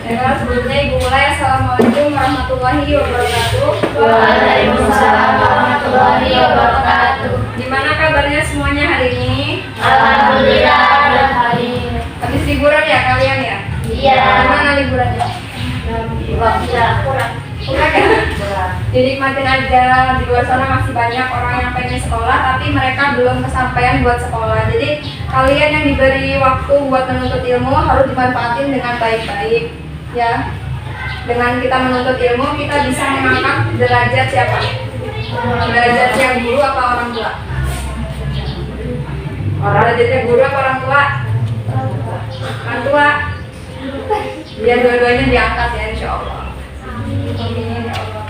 Baiklah, sebelumnya Ibu mulai. Assalamualaikum warahmatullahi wabarakatuh. Waalaikumsalam warahmatullahi wabarakatuh. Gimana kabarnya semuanya hari ini? Alhamdulillah ada hari ini. Habis liburan ya kalian ya? Iya. Gimana liburannya? Waktunya kurang. Kurang ya? Dinikmatin aja. Di luar sana masih banyak orang yang pengen sekolah tapi mereka belum kesampaian buat sekolah. Jadi kalian yang diberi waktu buat menuntut ilmu harus dimanfaatin dengan baik-baik ya. Dengan kita menuntut ilmu kita bisa mengangkat derajat siapa? Derajat yang guru apa orang tua? Derajatnya guru apa orang tua? Orang tua. Biar dua-duanya diangkat ya insya Allah. Amin ya Allah.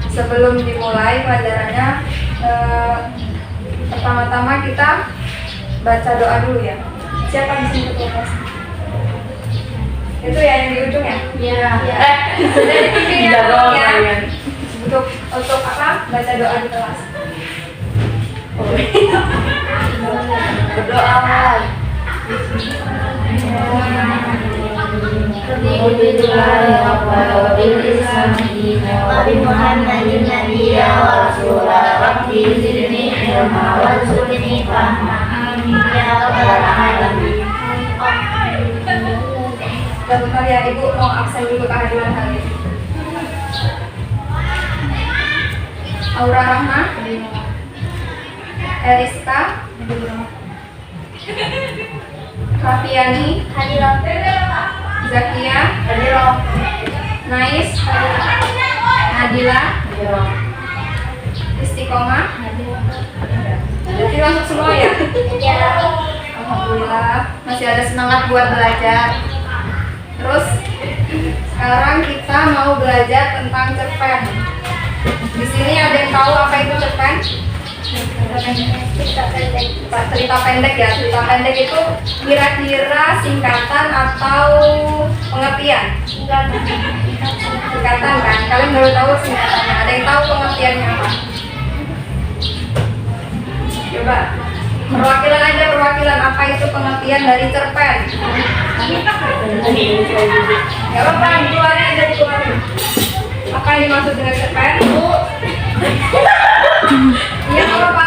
Sebelum dimulai pelajarannya, pertama-tama kita baca doa dulu ya. Siapa di sini ketua kelas? Itu ya yang di ujung ya? Iya. Sudah dipimpin ya tolong ya. Untuk apa? Baca doa di kelas. Berdoa. Nabi Muhammadin nabiyya wa rasulah rabbi zidni ilma warzuqni fahma amin ya rabbal alamin. Bentar ya Ibu mau absen dulu kehadiran hari ini. Aura Rahma, Eriska, Rafiani, Zakia, Nais, Nadila, Istiqomah. Jadi masuk semua ya? Alhamdulillah masih ada semangat buat belajar. Terus sekarang kita mau belajar tentang cerpen. Di sini ada yang tahu apa itu cerpen? Cerita pendek ya. Cerita pendek itu kira-kira singkatan atau pengertian? Singkatan kan? Kalian baru tahu singkatannya. Ada yang tahu pengertiannya apa? Coba perwakilan aja, perwakilan apa itu pengertian dari cerpen? Gak apa-apa, dikeluarin aja, dikeluarin. Apa yang dimaksud dengan cerpen? Iya, apa?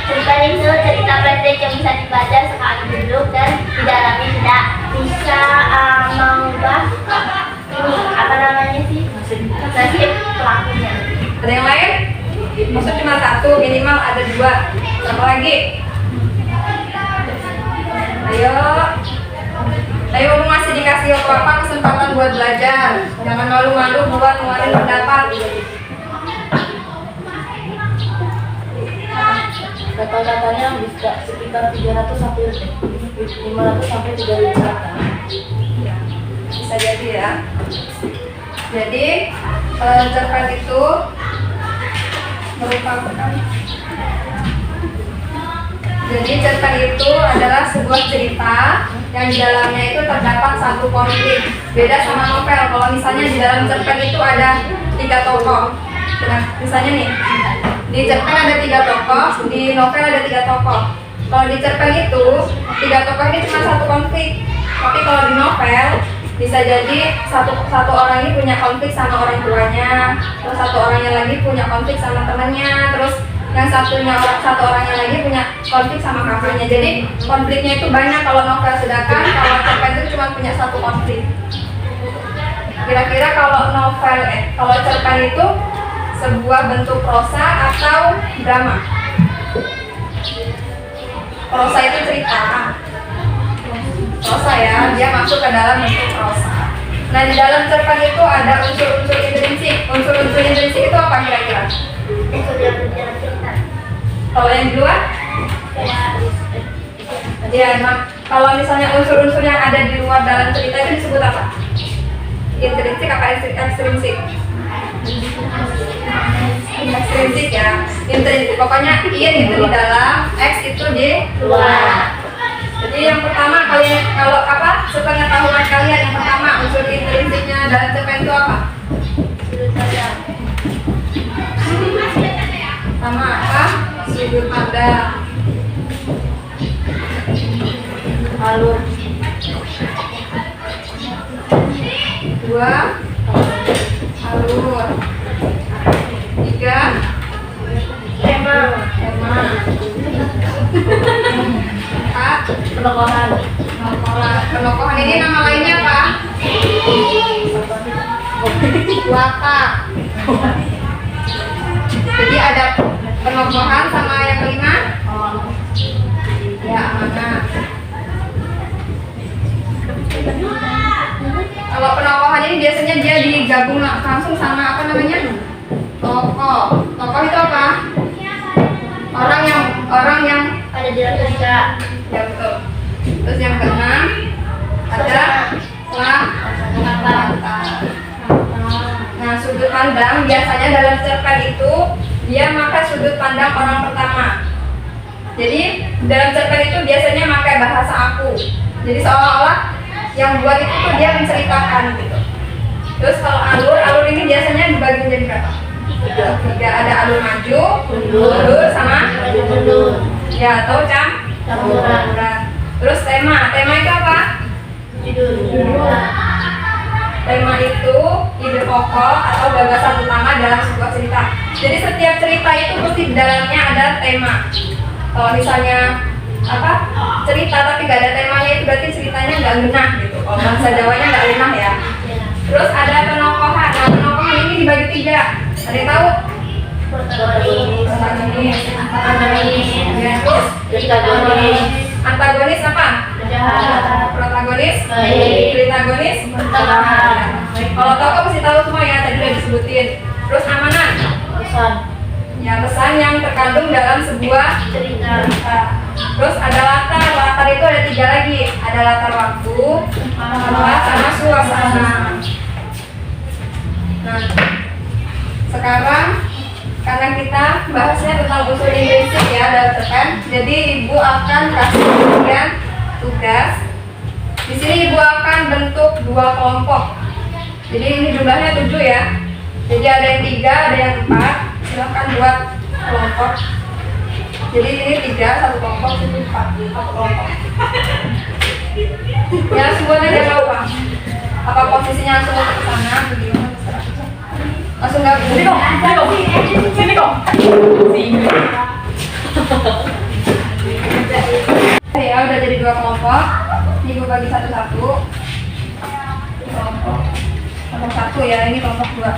Cerpen itu cerita pendek yang bisa dibaca saat duduk dan di dalamnya tidak bisa mengubah ini apa namanya sih? Nasib pelakunya. Ada yang lain? Maksud cuma satu, minimal ada dua. Berapa lagi? Ayo masih dikasih apa kesempatan buat belajar. Jangan malu-malu buat ngeluarin pendapat. Kata-katanya bisa sekitar 300 sampai 500 sampai 3000 kata. Bisa jadi ya. Jadi cerpen itu merupakan cerpen itu adalah sebuah cerita yang di dalamnya itu terdapat satu konflik. Beda sama novel. Kalau misalnya di dalam cerpen itu ada 3 tokoh. Nah, misalnya nih, di cerpen ada 3 tokoh, di novel ada 3 tokoh. Kalau di cerpen itu 3 tokoh ini cuma satu konflik. Tapi kalau di novel bisa jadi satu orang ini punya konflik sama orang tuanya, terus satu orangnya lagi punya konflik sama temannya, terus yang satu orangnya lagi punya konflik sama kakaknya. Jadi konfliknya itu banyak kalau novel, sedangkan kalau cerpen itu cuma punya satu konflik. Kira-kira kalau kalau cerpen itu sebuah bentuk prosa atau drama? Prosa itu cerita. Prosa ya, dia masuk ke dalam bentuk prosa. Nah, di dalam cerpen itu ada unsur-unsur intrinsik. Unsur-unsur intrinsik itu apa kira-kira? Kalau yang di luar? Ya, kalau misalnya unsur-unsur yang ada di luar dalam cerita itu disebut apa? Intrinsik apa ekstrinsik? Ekstrinsik ya. Intrinsik, pokoknya in itu di dalam, x itu di luar. Jadi yang pertama kalian kalau sepengetahuan kalian yang pertama unsur intrinsiknya dalam cerpen itu apa? Sama apa? Sudut pandang. 2, alur. 3, tema. 4, Penokohan. penokohan ini nama lainnya apa? Watak. Jadi ada penokohan sama yang kelima ya amanat. Kalau penokohan ini biasanya dia digabung langsung sama apa namanya? Tokoh. Tokoh itu apa? Orang yang Ada di dalam cerita. ya betul. Terus yang keenam ada latar. Nah, sudut pandang biasanya dalam cerpen itu dia pakai sudut pandang orang pertama. Jadi dalam cerpen itu biasanya pakai bahasa aku. Jadi seolah-olah yang buat itu tuh dia menceritakan gitu. Terus kalau alur ini biasanya dibagi menjadi berapa? 3. Ada alur maju, mundur, sama Mundur. ya atau campuran. Terus tema itu apa? Judul. Tema itu ide pokok atau gagasan utama dalam sebuah cerita. Jadi setiap cerita itu mesti di dalamnya ada tema. Kalau misalnya apa cerita tapi gak ada temanya itu berarti ceritanya nggak genah gitu. Kalau bahasa Jawanya nggak genah ya. Terus ada penokohan. Nah, penokohan ini dibagi 3. Ada yang tahu? Protagonis. Antagonis. Ya, terus antagonis apa? Jahat. Protagonis, Baik. pritagonis, Pertengahan. Kalau tokoh pasti tahu semua ya, tadi udah disebutin. Terus amanat, Pesan. ya pesan yang terkandung dalam sebuah Cerita. cerita. Terus ada latar itu ada 3 lagi. Ada latar waktu, tempat, sama suasana. Nah, sekarang karena kita bahasnya tentang unsur implisit ya dalam cerpen, jadi ibu akan kasih bagian tugas. Di sini ibu akan bentuk 2 kelompok. Jadi ini jumlahnya 7 ya. Jadi ada yang 3, ada yang 4. Silahkan buat kelompok. Jadi ini 3, 1 kelompok, itu 4, 1 kelompok. Ya semuanya jangan lupa. Apa posisinya langsung ke sana, bagaimana terserah. Langsung nggak Sini dong. Sini dong. Ya udah jadi 2 kelompok. Ini gue bagi satu-satu. Kelompok 1 ya, ini kelompok 2.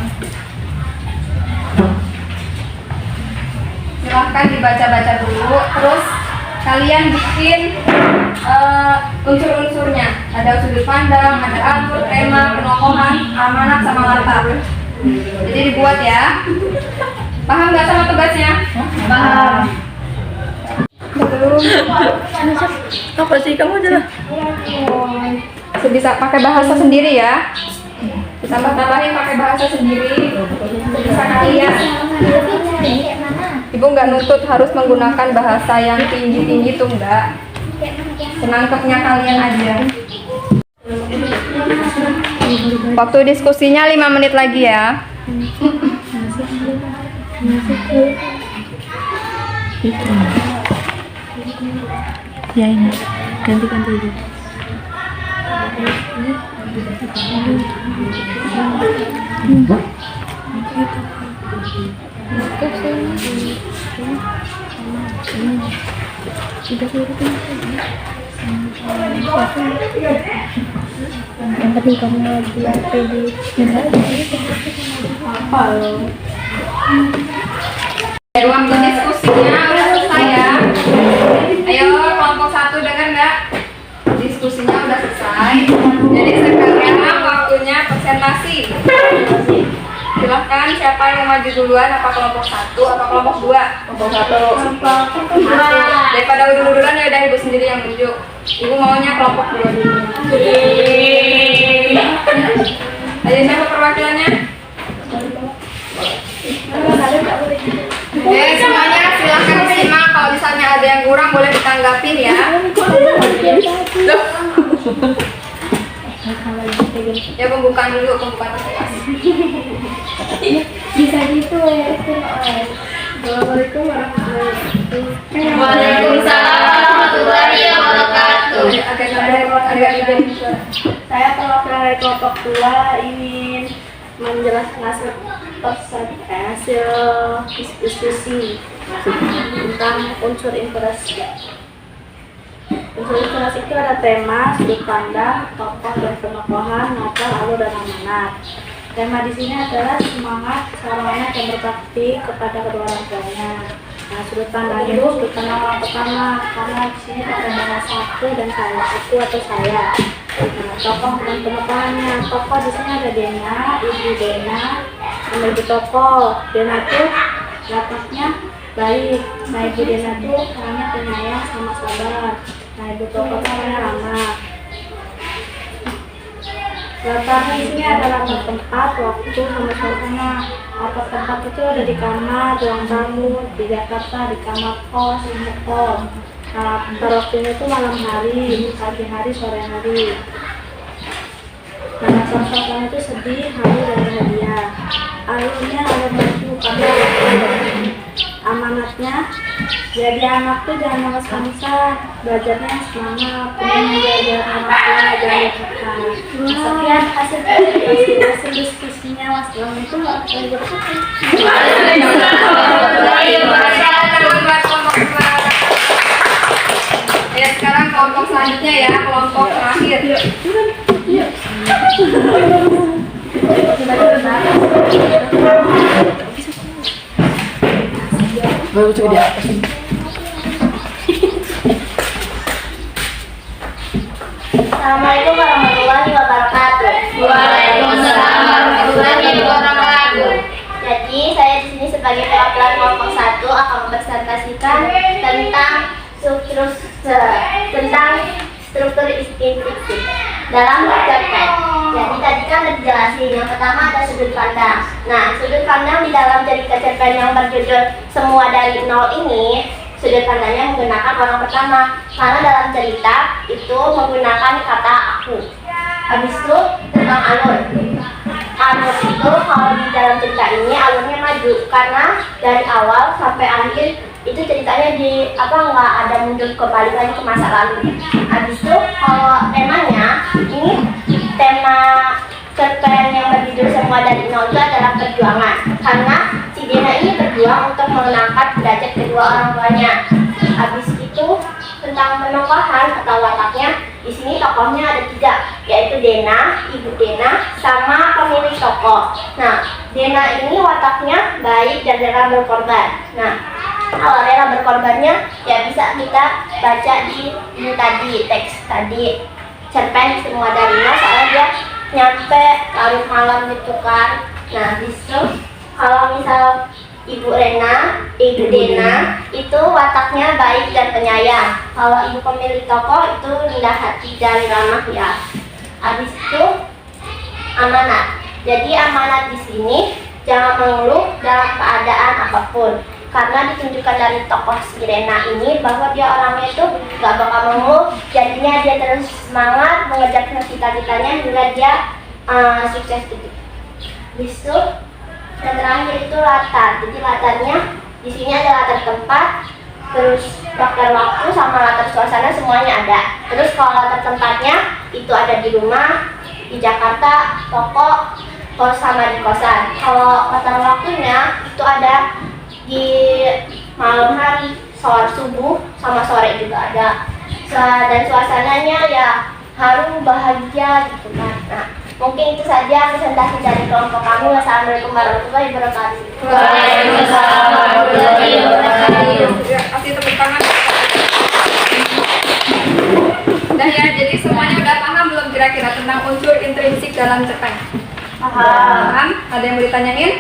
Silahkan dibaca-baca dulu. Terus kalian bikin unsur-unsurnya. Ada sudut pandang, ada alur, tema, penokohan, amanat, sama latar. Jadi dibuat ya. Paham nggak sama tugasnya? Paham. Belum. Apa sih kamu aja lah? Bisa pakai bahasa sendiri ya. Ditambah-tambahin pakai bahasa sendiri. Bisa kalian. Ibu nggak nuntut harus menggunakan bahasa yang tinggi-tinggi tuh enggak. Senangkepnya kalian aja. Waktu diskusinya 5 menit lagi ya. Ya ini. Ganti-ganti aja. Yang penting kamu biar pede. Waktu diskusinya udah selesai ya. Ayo kelompok 1 dengar nggak? Diskusinya udah selesai. Jadi sekarang waktunya presentasi. Silahkan siapa yang mau maju duluan, apa kelompok 1 apa kelompok 2? Kelompok 1. Daripada dulu-duluan ya udah ibu sendiri yang nunjuk. Ibu maunya kelompok 2 dulu. Ayo siapa perwakilannya? Semuanya silahkan simak. Kalau misalnya ada yang kurang boleh ditanggapin ya. Loh. Ya pembukaan dulu, pembukaan kelas. Bisa gitu ya. Assalamualaikum warahmatullahi wabarakatuh. Waalaikumsalam warahmatullahi wabarakatuh. Agak Saya perwakilan dari kelompok 2 ingin menjelaskan hasil diskusi tentang unsur inspirasi. Unsur inspirasi itu ada tema, sudut pandang, tokoh dan penokohan, novel, alur dan amanat. Tema di sini adalah semangat seorang anak yang berbakti kepada kedua orang tuanya. Nah, sudut pandang itu sudut pandang orang pertama, karena di sini ada bahasa aku dan saya, aku atau saya. Nah, tokoh dan penokohannya, tokoh di sini ada Dena, ibu Dena, dan ibu tokoh. Dena itu wataknya baik. Nah, ibu Dena itu orangnya penyayang sama sabar. Nah, ibu tokoh itu orangnya ramah. Latarnya di sini ada latar tempat, waktu, sama suasana. Latar tempat itu ada di kamar, ruang tamu, di Jakarta, di kamar kos, di kos. Nah, latar waktunya itu malam hari, pagi hari, sore hari. Nah, latar suasana itu sedih, haru, dan bahagia. Alurnya ada baju, karena amanatnya jadi anak tuh jangan malas-malasan, belajarnya semangat, kemudian belajar anak jangan lupa. Sekian hasil diskusinya Mas Bang itu Ya, sekarang kelompok selanjutnya ya, kelompok terakhir. Assalamualaikum warahmatullahi wabarakatuh. Waalaikumsalam warahmatullahi wabarakatuh. Jadi saya di sini sebagai perwakilan kelompok 1 akan mempresentasikan tentang struktur instruksi dalam cerpen. Jadi tadi kan udah dijelasin. Yang pertama ada sudut pandang. Nah, sudut pandang di dalam cerita cerpen yang berjudul Semua dari Nol ini, sudut pandangnya menggunakan orang pertama karena dalam cerita itu menggunakan kata aku. Habis itu tentang alur. Alur itu kalau di dalam cerita ini alurnya maju karena dari awal sampai akhir itu ceritanya nggak ada mundur kembali lagi ke masa lalu. Habis itu kalau temanya ini tema cerpen yang berjudul Semua dari Nol itu adalah perjuangan karena si Dena ini berjuang untuk mengangkat derajat kedua orang tuanya. Habis itu tentang penokohan atau wataknya, di sini tokohnya ada 3, yaitu Dena, ibu Dena, sama pemilik toko. Nah, Dena ini wataknya baik dan rela berkorban. Nah, kalau rela berkorbannya ya bisa kita baca di ini tadi, teks tadi cerpen Semua dari Nol, soalnya dia nyampe larut malam gitu kan. Nah, disitu kalau misal ibu Dena itu wataknya baik dan penyayang. Kalau ibu pemilik toko itu rendah hati dan ramah ya. Habis itu amanat. Jadi amanat di sini jangan mengeluh dalam keadaan apapun. Karena ditunjukkan dari tokoh si Dena ini bahwa dia orangnya itu gak bakal mengeluh. Jadinya dia terus semangat mengejar cita-citanya hingga dia sukses gitu. Habis itu yang terakhir itu latar. Jadi latarnya di sini ada latar tempat, terus latar waktu sama latar suasana semuanya ada. Terus kalau latar tempatnya itu ada di rumah, di Jakarta, toko, kos sama di kosan. Kalau latar waktunya itu ada di malam hari, sholat subuh sama sore juga ada. Dan suasananya ya harum, bahagia gitu kan. Nah, mungkin itu saja presentasi dari kelompok kami. Wassalamualaikum warahmatullahi wabarakatuh. Waalaikumsalam warahmatullahi wabarakatuh. Kasih tepuk tangan. Udah ya, jadi semuanya udah paham belum kira-kira tentang unsur intrinsik dalam cerpen? Paham? Ada yang mau ditanyain?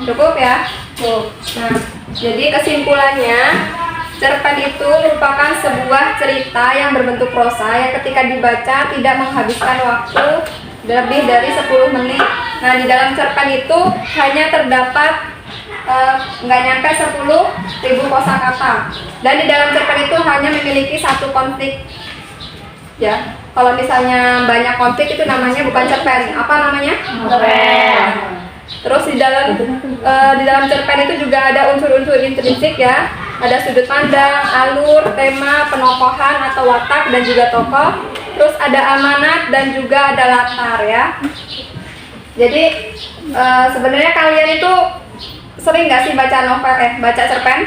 Cukup ya? Nah, jadi kesimpulannya, cerpen itu merupakan sebuah cerita yang berbentuk prosa yang ketika dibaca tidak menghabiskan waktu lebih dari 10 menit. Nah, di dalam cerpen itu hanya terdapat nggak nyampe 10.000 kosakata. Dan di dalam cerpen itu hanya memiliki satu konflik. Ya, kalau misalnya banyak konflik itu namanya bukan cerpen. Apa namanya? Novel. Terus di dalam cerpen itu juga ada unsur-unsur intrinsik ya. Ada sudut pandang, alur, tema, penokohan atau watak dan juga tokoh. terus ada amanat dan juga ada latar ya. Jadi sebenarnya kalian itu sering nggak sih baca novel, baca cerpen?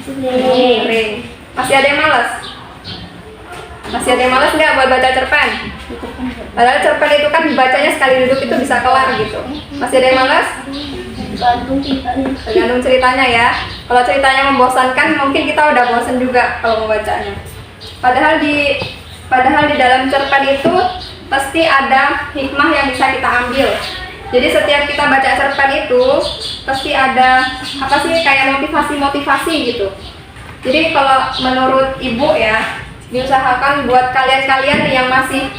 Sering. Masih ada yang malas? Masih ada yang malas nggak buat baca cerpen? Padahal cerpen itu kan dibacanya sekali duduk itu bisa kelar gitu. Masih ada yang malas? Tergantung ceritanya ya. Kalau ceritanya membosankan, mungkin kita udah bosan juga kalau membacanya. Padahal di dalam cerpen itu pasti ada hikmah yang bisa kita ambil. Jadi setiap kita baca cerpen itu pasti ada apa sih kayak motivasi gitu. Jadi kalau menurut ibu ya, diusahakan buat kalian-kalian yang masih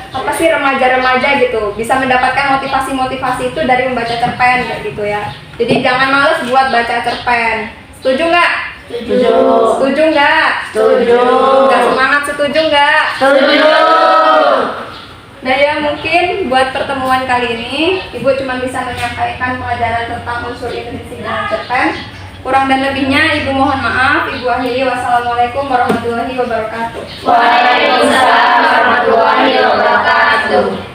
apa sih remaja-remaja gitu bisa mendapatkan motivasi itu dari membaca cerpen kayak gitu ya. Jadi jangan males buat baca cerpen. Setuju nggak? Setuju. Setuju nggak? Setuju. Nggak semangat setuju nggak? Setuju. Nah ya mungkin buat pertemuan kali ini ibu cuma bisa menyampaikan pelajaran tentang unsur intrinsik dalam cerpen. Kurang dan lebihnya ibu mohon maaf. Ibu akhiri wassalamualaikum warahmatullahi wabarakatuh. Waalaikumsalam warahmatullahi wabarakatuh.